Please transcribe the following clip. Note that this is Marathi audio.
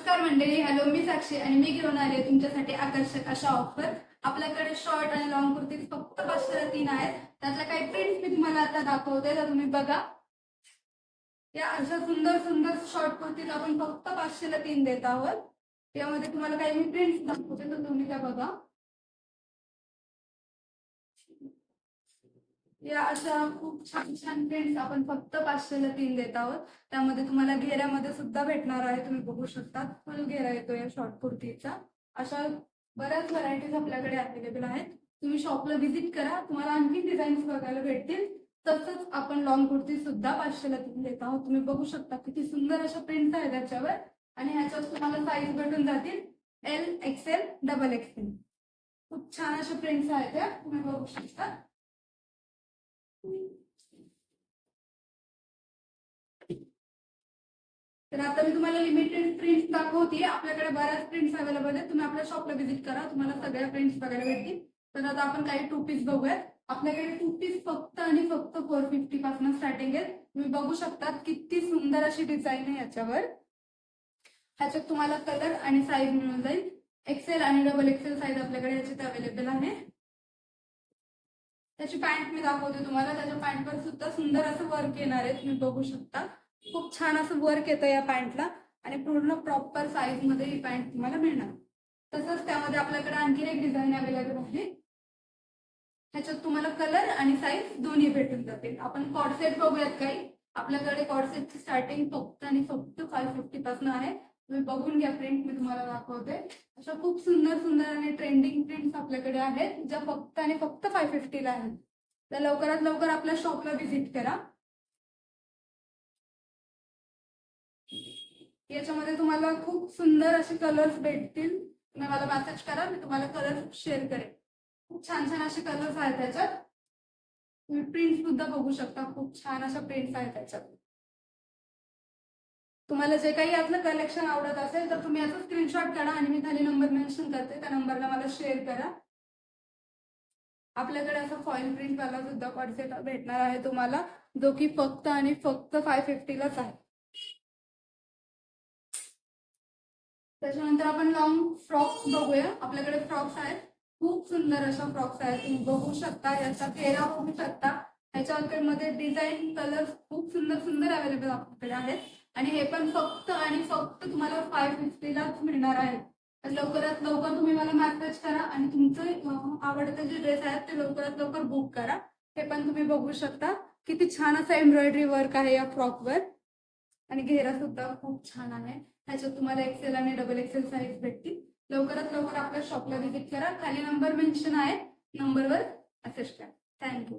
नमस्कार मंडळी, हॅलो, मी साक्षी आणि मी घेऊन आले तुमच्यासाठी आकर्षक अशा ऑफर. आपल्याकडे शॉर्ट आणि लॉंग कुर्तीज फक्त 503 आहेत. त्यातल्या काही प्रिंट्स मी तुम्हाला आता दाखवते, तर तुम्ही बघा. या अशा सुंदर सुंदर शॉर्ट कुर्तीज आपण फक्त 503 देत आहोत. यामध्ये तुम्हाला काही मी प्रिंट्स दाखवते, तर तुम्ही त्या बघा. या अशा खूप छान छान प्रिंट्स आपण फक्त 503 देत आहोत. त्यामध्ये तुम्हाला घेऱ्यामध्ये सुद्धा भेटणार आहे. तुम्ही बघू शकता, फुल घेरा येतो या शॉर्ट कुर्तीचा. अशा बऱ्याच व्हरायटीज आपल्याकडे अवेलेबल आहेत. तुम्ही शॉपला व्हिजिट करा, तुम्हाला आणखी डिझाईन्स बघायला भेटतील. तसंच आपण लॉंग कुर्ती सुद्धा 503 देत आहोत. तुम्ही बघू शकता किती सुंदर अशा प्रिंट्स आहेत त्याच्यावर. आणि ह्याच्यावर तुम्हाला साईज भेटून जातील एल, एक्सेल, डबल एक्सेल. खूप छान अशा प्रिंट्स आहेत त्या, तुम्ही बघू शकता. तर आता मी तुम्हाला लिमिटेड प्रिंट्स दाखवते. आपल्याकडे बऱ्याच प्रिंट्स अवेलेबल आहेत. तुम्ही आपल्या शॉपला व्हिजिट करा, तुम्हाला सगळ्या प्रिंट्स बघायला भेटतील. तर आता आपण काही टू पीस बघूयात. आपल्याकडे टू पीस फक्त आणि फक्त 450 पासून स्टार्टिंग आहे. तुम्ही बघू शकता किती सुंदर अशी डिझाईन आहे याच्यावर. ह्याच्यात तुम्हाला कलर आणि साईज मिळून जाईल. एक्सेल आणि डबल एक्सेल साईज आपल्याकडे ह्याच्यात अवेलेबल आहे. त्याची पॅन्ट मी दाखवते तुम्हाला. त्याच्या पॅन्टवर सुद्धा सुंदर असं वर्क येणार आहे, तुम्ही बघू शकता. खूप छान असं वर्क येतं या पॅन्टला आणि पूर्ण प्रॉपर साईज मध्ये ही पॅन्ट तुम्हाला मिळणार. तसंच त्यामध्ये आपल्याकडे आणखी एक डिझाईन अवेलेबल आहे. ह्याच्यात तुम्हाला कलर आणि साईज दोन्ही भेटून जातील. आपण कॉर्डसेट बघूयात काही. आपल्याकडे कॉर्डसेटची स्टार्टिंग फक्त आणि फक्त 550 पासून आहे. तुम्ही बघून घ्या, प्रिंट मी तुम्हाला दाखवते. अशा खूप सुंदर सुंदर आणि ट्रेंडिंग प्रिंट्स आपल्याकडे आहेत, ज्या फक्त आणि फक्त 550 ला आहेत. तर लवकरात लवकर आपल्या शॉपला व्हिजिट करा. याच्यामध्ये तुम्हाला खूप सुंदर असे कलर्स भेटतील. तुम्ही मला मेसेज करा, मी तुम्हाला कलर शेअर करेन. खूप छान छान असे कलर्स आहेत त्याच्यात. तुम्ही प्रिंट सुद्धा बघू शकता, खूप छान अशा प्रिंट्स आहेत त्याच्यात. तुम्हाला जे काही यातलं कलेक्शन आवडत असेल तर तुम्ही याचा स्क्रीनशॉट काढा आणि मी खाली नंबर मेन्शन करते, त्या नंबरला मला शेअर करा. आपल्याकडे असा फॉईल प्रिंट वाला सुद्धा कॉर्डसेट भेटणार आहे तुम्हाला, जो की फक्त आणि फक्त 550 लाच आहे. त्याच्यानंतर आपण लॉंग फ्रॉक्स बघूया. आपल्याकडे फ्रॉक्स आहेत, खूप सुंदर अशा फ्रॉक्स आहेत. तुम्ही बघू शकता, याचा घेरा बघू शकता. ह्याच्यामध्ये डिझाईन कलर खूप सुंदर सुंदर अवेलेबल आपल्याकडे आहेत. आणि हे पण फक्त आणि फक्त तुम्हाला 550 लाच मिळणार आहे. तर लवकरात लवकर तुम्ही मला मेसेज करा आणि तुमचं आवडते जे ड्रेस आहेत ते लवकरात लवकर बुक करा. हे पण तुम्ही बघू शकता, किती छान असं एम्ब्रॉयडरी वर्क आहे या फ्रॉकवर. आणि घेरा सुद्धा खूप छान आहे. ह्याच्यात तुम्हाला एक्सेल आणि डबल एक्सेल साईज भेटतील. लवकरात लवकर आपल्या शॉपला व्हिजिट करा. खाली नंबर मेन्शन आहे, नंबरवर मेसेज करा. थँक्यू.